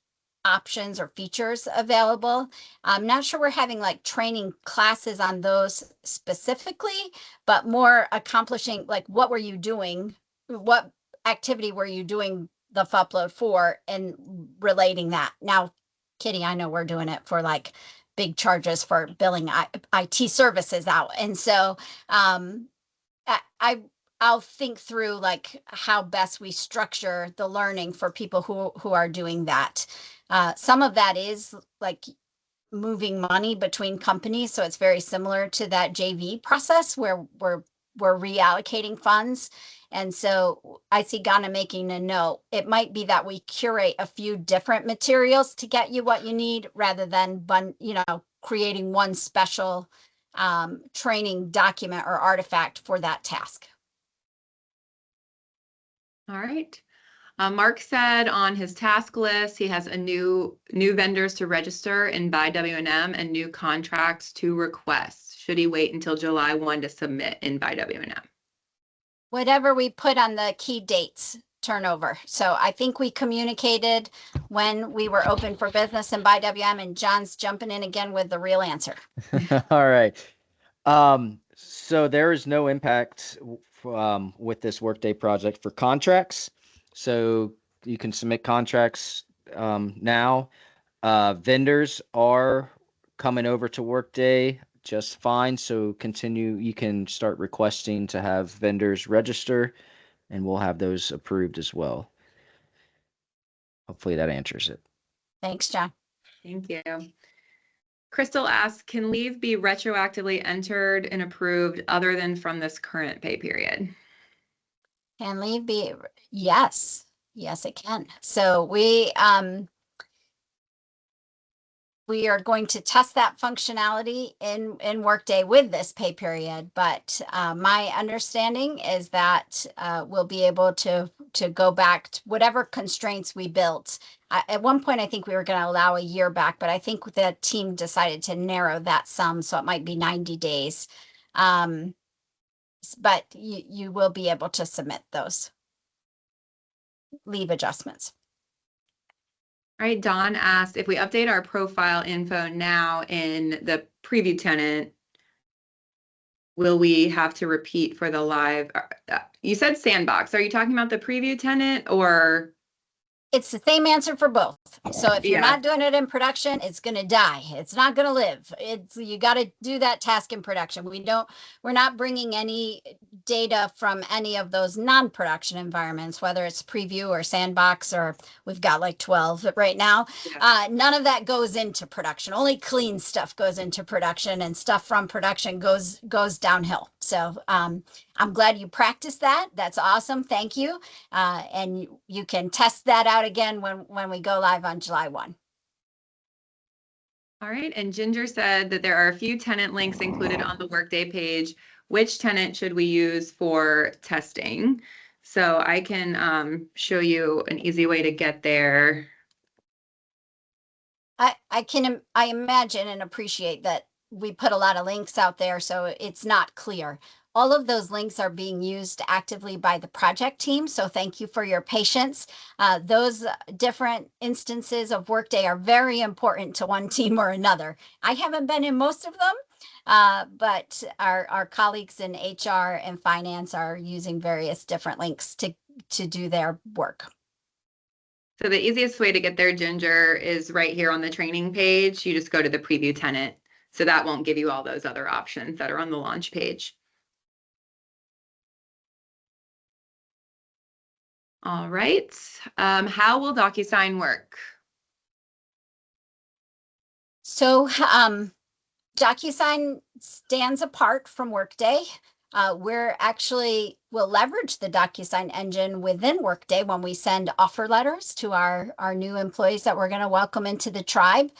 options or features available. I'm not sure we're having like training classes on those specifically, but more accomplishing like what were you doing? What activity were you doing the Fupload for and relating that? Now, Kitty, I know we're doing it for like big charges for billing IT services out. And so I'll think through like how best we structure the learning for people who are doing that. Some of that is like moving money between companies. So it's very similar to that JV process where we're reallocating funds. And so I see Ghana making a note. It might be that we curate a few different materials to get you what you need rather than, creating one special training document or artifact for that task. All right. Mark said on his task list, he has a new vendors to register in by WNM and new contracts to request. Should he wait until July 1 to submit in by WNM? Whatever we put on the key dates turnover. So I think we communicated when we were open for business and by WM, and John's jumping in again with the real answer. All right. So there is no impact with this Workday project for contracts. So you can submit contracts now. Vendors are coming over to Workday just fine. So you can start requesting to have vendors register and we'll have those approved as well. Hopefully that answers it. Thanks, John. Thank you. Crystal asks, can leave be retroactively entered and approved other than from this current pay period? Can leave be? Yes. Yes, it can. So we are going to test that functionality in Workday with this pay period, but my understanding is that we'll be able to go back to whatever constraints we built. At one point, I think we were going to allow a year back, but I think the team decided to narrow that some, so it might be 90 days. But you will be able to submit those leave adjustments. All right, Dawn asked if we update our profile info now in the preview tenant, will we have to repeat for the live? You said sandbox. Are you talking about the preview tenant or It's the same answer for both. So if you're Yeah. not doing it in production, it's going to die. It's not going to live. You got to do that task in production. We're not bringing any data from any of those non-production environments, whether it's preview or sandbox, or we've got like 12 right now. Yeah. None of that goes into production. Only clean stuff goes into production, and stuff from production goes downhill. So I'm glad you practiced that. That's awesome. Thank you. And you can test that out again when we go live on July 1. All right. And Ginger said that there are a few tenant links included on the Workday page. Which tenant should we use for testing? So I can show you an easy way to get there. I imagine and appreciate that we put a lot of links out there, so it's not clear. All of those links are being used actively by the project team, so thank you for your patience. Those different instances of Workday are very important to one team or another. I haven't been in most of them, but our colleagues in HR and finance are using various different links to do their work. So the easiest way to get there, Ginger, is right here on the training page. You just go to the preview tenant. So that won't give you all those other options that are on the launch page. All right. How will DocuSign work? So DocuSign stands apart from Workday. We'll leverage the DocuSign engine within Workday when we send offer letters to our new employees that we're going to welcome into the tribe.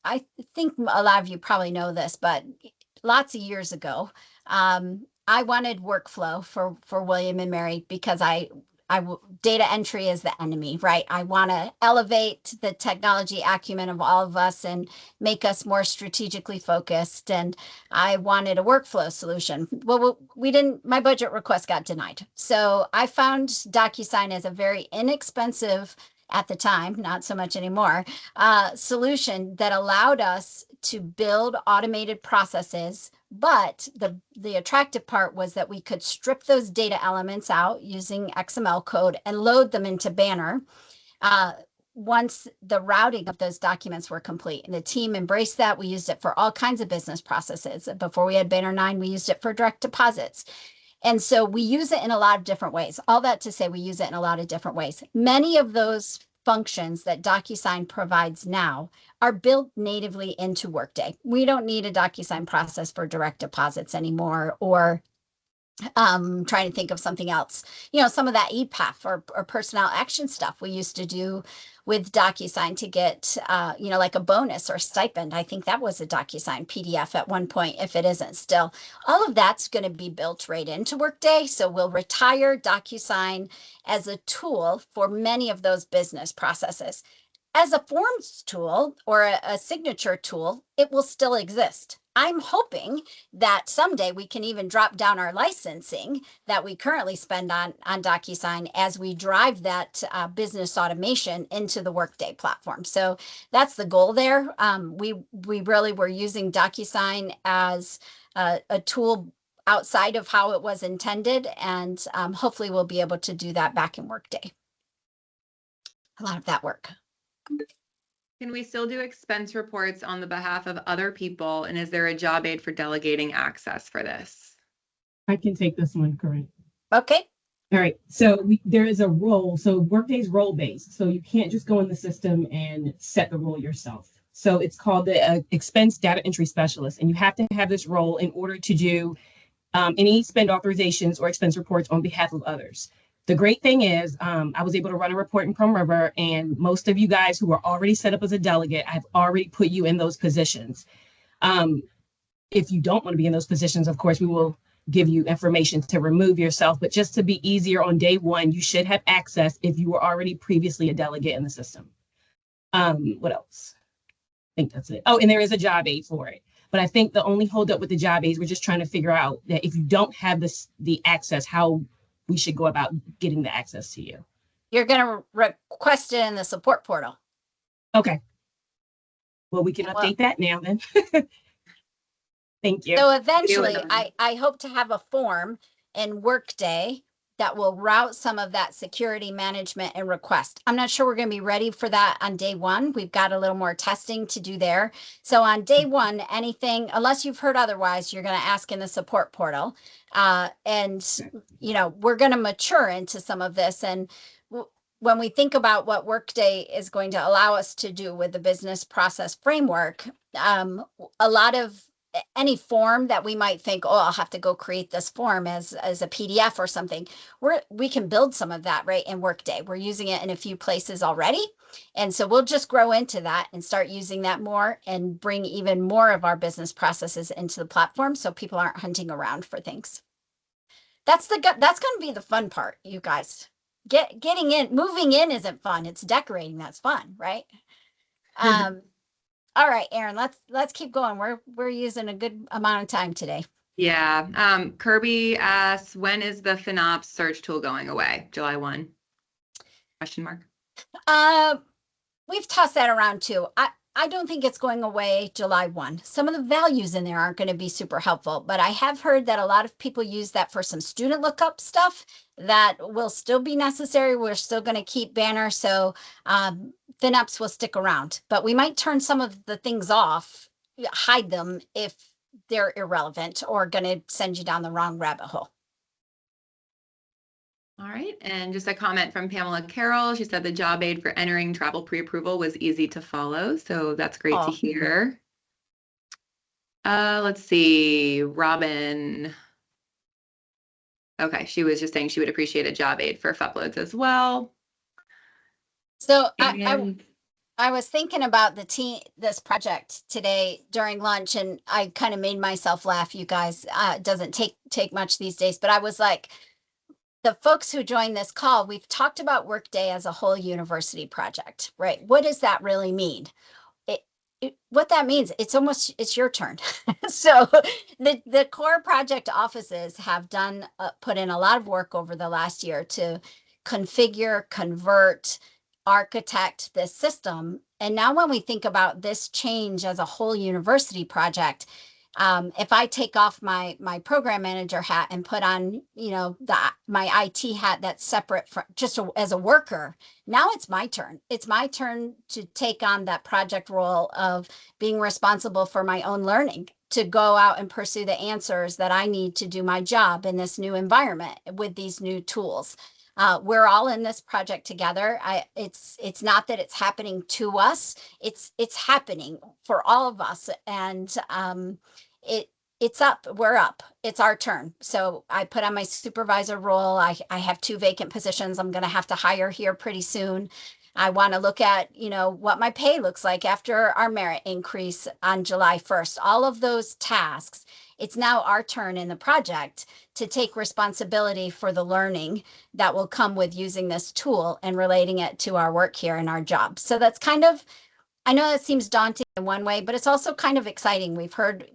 I think a lot of you probably know this, but lots of years ago, I wanted workflow for William and Mary because data entry is the enemy, right? I want to elevate the technology acumen of all of us and make us more strategically focused. And I wanted a workflow solution. Well, my budget request got denied. So I found DocuSign as a very inexpensive, at the time, not so much anymore, solution that allowed us to build automated processes. But the attractive part was that we could strip those data elements out using XML code and load them into Banner once the routing of those documents were complete. And the team embraced that. We used it for all kinds of business processes. Before we had Banner 9, we used it for direct deposits. And so we use it in a lot of different ways. All that to say, we use it in a lot of different ways. Many of those functions that DocuSign provides now are built natively into Workday. We don't need a DocuSign process for direct deposits anymore, or trying to think of something else. Some of that EPAF or personnel action stuff we used to do with DocuSign to get, like a bonus or stipend. I think that was a DocuSign PDF at one point, if it isn't still. All of that's going to be built right into Workday. So we'll retire DocuSign as a tool for many of those business processes. As a forms tool or a signature tool, it will still exist. I'm hoping that someday we can even drop down our licensing that we currently spend on DocuSign as we drive that business automation into the Workday platform. So that's the goal there. We really were using DocuSign as a tool outside of how it was intended, and hopefully we'll be able to do that back in Workday. A lot of that work. Can we still do expense reports on the behalf of other people? And is there a job aid for delegating access for this? I can take this one, Corinne. Okay. All right. So there is a role. So Workday's role-based. So you can't just go in the system and set the role yourself. So it's called the expense data entry specialist. And you have to have this role in order to do any spend authorizations or expense reports on behalf of others. The great thing is I was able to run a report in Chrome River, and most of you guys who are already set up as a delegate, I've already put you in those positions. If you don't want to be in those positions, of course, we will give you information to remove yourself. But just to be easier on day one, you should have access if you were already previously a delegate in the system. What else? I think that's it. Oh, and there is a job aid for it. But I think the only holdup with the job aids, we're just trying to figure out that if you don't have the access, how we should go about getting the access to you. You're going to request it in the support portal. Okay. Well, we can update that now then. Thank you. So eventually, I hope to have a form in Workday that will route some of that security management and request. I'm not sure we're going to be ready for that on day one. We've got a little more testing to do there. So on day one, anything, unless you've heard otherwise, you're going to ask in the support portal. And, you know, we're going to mature into some of this. And when we think about what Workday is going to allow us to do with the business process framework, a lot of any form that we might think, oh, I'll have to go create this form as a PDF or something, we can build some of that right in Workday. We're using it in a few places already. And so we'll just grow into that and start using that more and bring even more of our business processes into the platform so people aren't hunting around for things. That's going to be the fun part, you guys. Getting in, moving in isn't fun. It's decorating that's fun, right? All right, Erin, let's keep going. We're using a good amount of time today. Yeah. Kirby asks, when is the FinOps search tool going away? July 1? Question mark. We've tossed that around too. I don't think it's going away July 1. Some of the values in there aren't going to be super helpful, but I have heard that a lot of people use that for some student lookup stuff that will still be necessary. We're still going to keep Banner, so FinOps will stick around, but we might turn some of the things off, hide them if they're irrelevant or going to send you down the wrong rabbit hole. All right, and just a comment from Pamela Carroll. She said the job aid for entering travel pre-approval was easy to follow, so that's great to hear. Let's see, Robin. Okay, she was just saying she would appreciate a job aid for uploads as well. So I was thinking about this project today during lunch, and I kind of made myself laugh. You guys, it doesn't take much these days, but I was like, the folks who joined this call, we've talked about Workday as a whole university project, right? What does that really mean? What that means, it's your turn. So the core project offices have put in a lot of work over the last year to configure, convert, architect this system. And now when we think about this change as a whole university project, if I take off my program manager hat and put on, you know, my IT hat that's separate from as a worker, now it's my turn. It's my turn to take on that project role of being responsible for my own learning, to go out and pursue the answers that I need to do my job in this new environment with these new tools. We're all in this project together. It's not that it's happening to us. It's happening for all of us. And it's up. We're up. It's our turn. So I put on my supervisor role. I have 2 vacant positions I'm going to have to hire here pretty soon. I want to look at, you know, what my pay looks like after our merit increase on July 1st. All of those tasks. It's now our turn in the project to take responsibility for the learning that will come with using this tool and relating it to our work here and our job. So that's kind of, I know that seems daunting in one way, but it's also kind of exciting. We've heard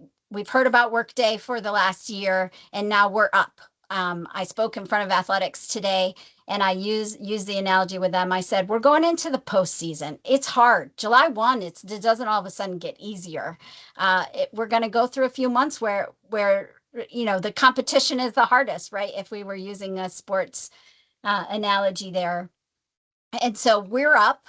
about Workday for the last year, and now we're up. I spoke in front of athletics today, and I use the analogy with them. I said, we're going into the postseason. It's hard. July 1, it doesn't all of a sudden get easier. We're going to go through a few months where you know, the competition is the hardest, right? If we were using a sports analogy there. And so we're up.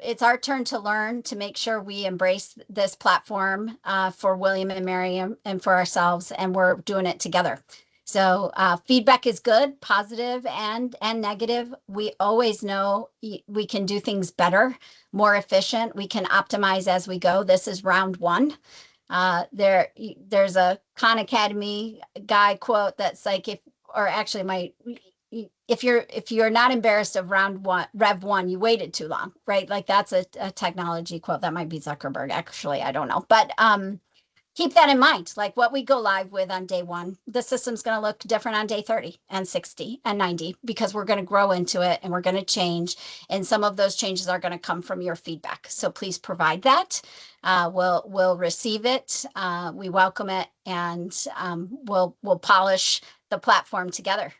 It's our turn to learn, to make sure we embrace this platform for William and Miriam and for ourselves, and we're doing it together. So feedback is good, positive and negative. We always know we can do things better, more efficient. We can optimize as we go. This is round 1. There's a Khan Academy guy quote that's like, if you're not embarrassed of rev 1, you waited too long, right? Like that's a technology quote. That might be Zuckerberg, actually, I don't know. But keep that in mind. Like what we go live with on day 1, the system's going to look different on day 30 and 60 and 90, because we're going to grow into it and we're going to change. And some of those changes are going to come from your feedback. So please provide that. We'll receive it. We welcome it, and we'll polish the platform together.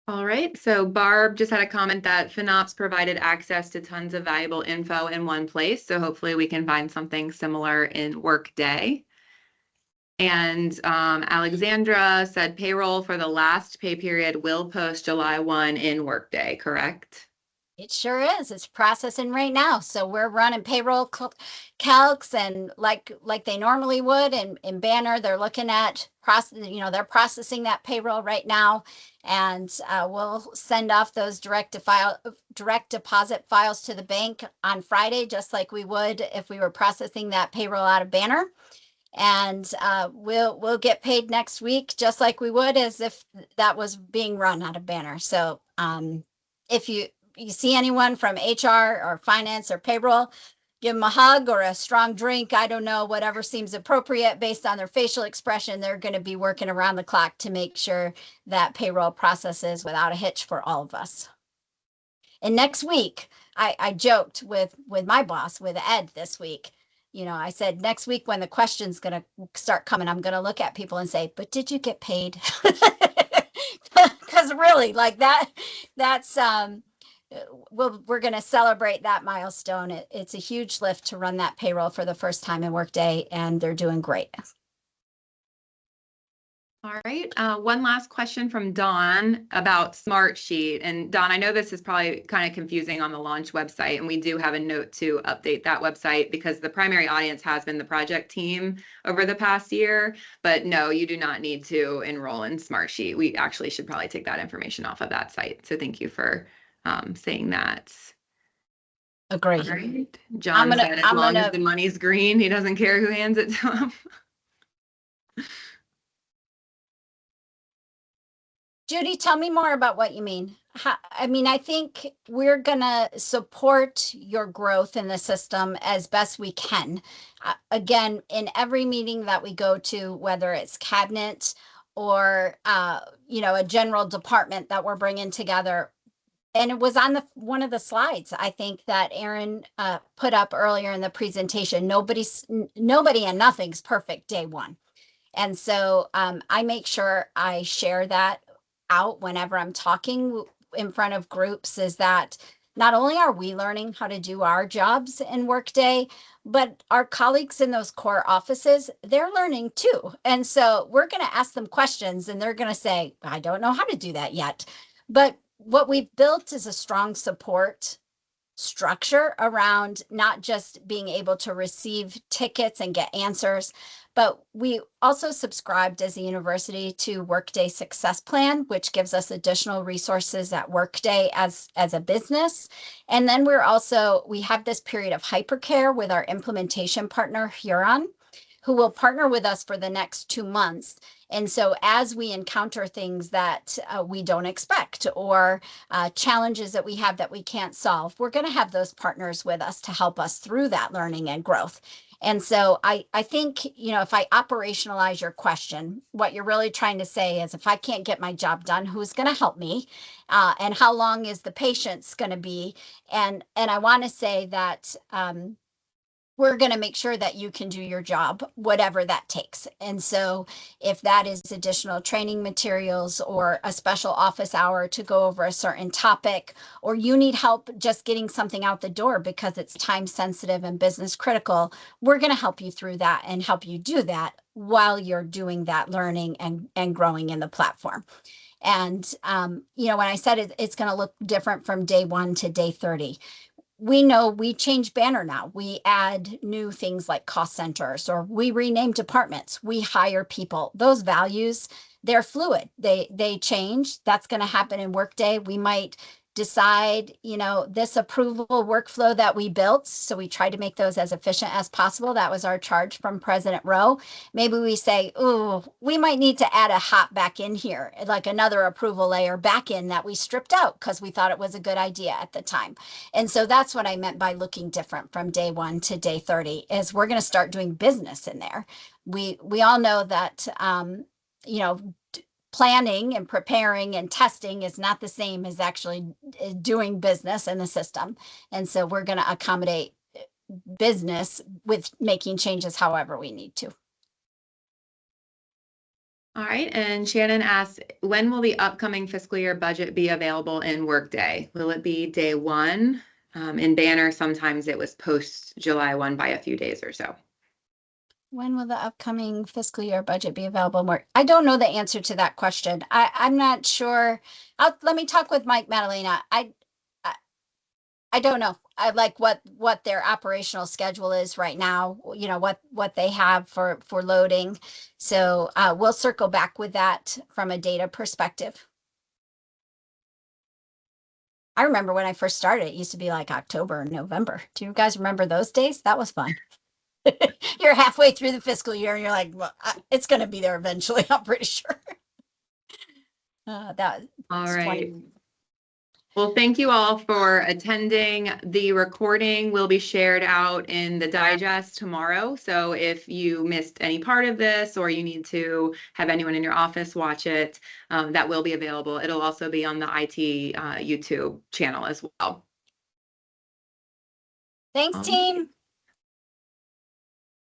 All right, so Barb just had a comment that FinOps provided access to tons of valuable info in one place. So hopefully we can find something similar in Workday. And Alexandra said payroll for the last pay period will post July 1 in Workday, correct? It sure is. It's processing right now. So we're running payroll calcs and like they normally would in Banner. They're looking at they're processing that payroll right now, and we'll send off those direct deposit files to the bank on Friday, just like we would if we were processing that payroll out of Banner. And we'll get paid next week, just like we would as if that was being run out of Banner. So if you see anyone from HR or finance or payroll, give them a hug or a strong drink. I don't know, whatever seems appropriate based on their facial expression. They're going to be working around the clock to make sure that payroll processes without a hitch for all of us. And next week, I joked with my boss, with Ed this week. I said, next week when the question's going to start coming, I'm going to look at people and say, but did you get paid? Because really, like that's we're going to celebrate that milestone. It's a huge lift to run that payroll for the first time in Workday, and they're doing great. All right. One last question from Dawn about Smartsheet. And Dawn, I know this is probably kind of confusing on the launch website, and we do have a note to update that website because the primary audience has been the project team over the past year. But no, you do not need to enroll in Smartsheet. We actually should probably take that information off of that site. So thank you for saying that. Agree. All right. John said as long as the money's green, he doesn't care who hands it to him. Judy, tell me more about what you mean. I think we're going to support your growth in the system as best we can. Again, in every meeting that we go to, whether it's cabinet or, a general department that we're bringing together, and it was on one of the slides, I think, that Aaron put up earlier in the presentation. Nobody and nothing's perfect day one. And so I make sure I share that out whenever I'm talking in front of groups, is that not only are we learning how to do our jobs in Workday, but our colleagues in those core offices, they're learning too. And so we're going to ask them questions and they're going to say, I don't know how to do that yet. But what we've built is a strong support structure around not just being able to receive tickets and get answers, but we also subscribed as a university to Workday Success Plan, which gives us additional resources at Workday as a business. And then we have this period of hypercare with our implementation partner, Huron, who will partner with us for the next 2 months. And so as we encounter things that we don't expect or challenges that we have that we can't solve, we're going to have those partners with us to help us through that learning and growth. And so I think, if I operationalize your question, what you're really trying to say is, if I can't get my job done, who's going to help me? And how long is the patience going to be? And I want to say that we're going to make sure that you can do your job, whatever that takes. And so if that is additional training materials or a special office hour to go over a certain topic, or you need help just getting something out the door because it's time sensitive and business critical, we're going to help you through that and help you do that while you're doing that learning and growing in the platform. And, when I said it's going to look different from day 1 to day 30, we know we change Banner now. We add new things like cost centers, or we rename departments. We hire people. Those values, they're fluid. They change. That's going to happen in Workday. We might decide, this approval workflow that we built. So we tried to make those as efficient as possible. That was our charge from President Rowe. Maybe we say, oh, we might need to add a hop back in here, like another approval layer back in that we stripped out because we thought it was a good idea at the time. And so that's what I meant by looking different from day 1 to day 30, is we're going to start doing business in there. We all know that, planning and preparing and testing is not the same as actually doing business in the system. And so we're going to accommodate business with making changes however we need to. All right. And Shannon asks, when will the upcoming fiscal year budget be available in Workday? Will it be day 1? In Banner, sometimes it was post July 1 by a few days or so. When will the upcoming fiscal year budget be available more? I don't know the answer to that question. I'm not sure. Let me talk with Mike Madalena. I don't know. I like what their operational schedule is right now, you know, what they have for loading. So we'll circle back with that from a data perspective. I remember when I first started, it used to be like October and November. Do you guys remember those days? That was fun. You're halfway through the fiscal year and you're like, well, it's going to be there eventually. I'm pretty sure. That All was right. 20. Well, thank you all for attending. The recording will be shared out in the digest tomorrow. So if you missed any part of this or you need to have anyone in your office watch it, that will be available. It'll also be on the IT YouTube channel as well. Thanks, team.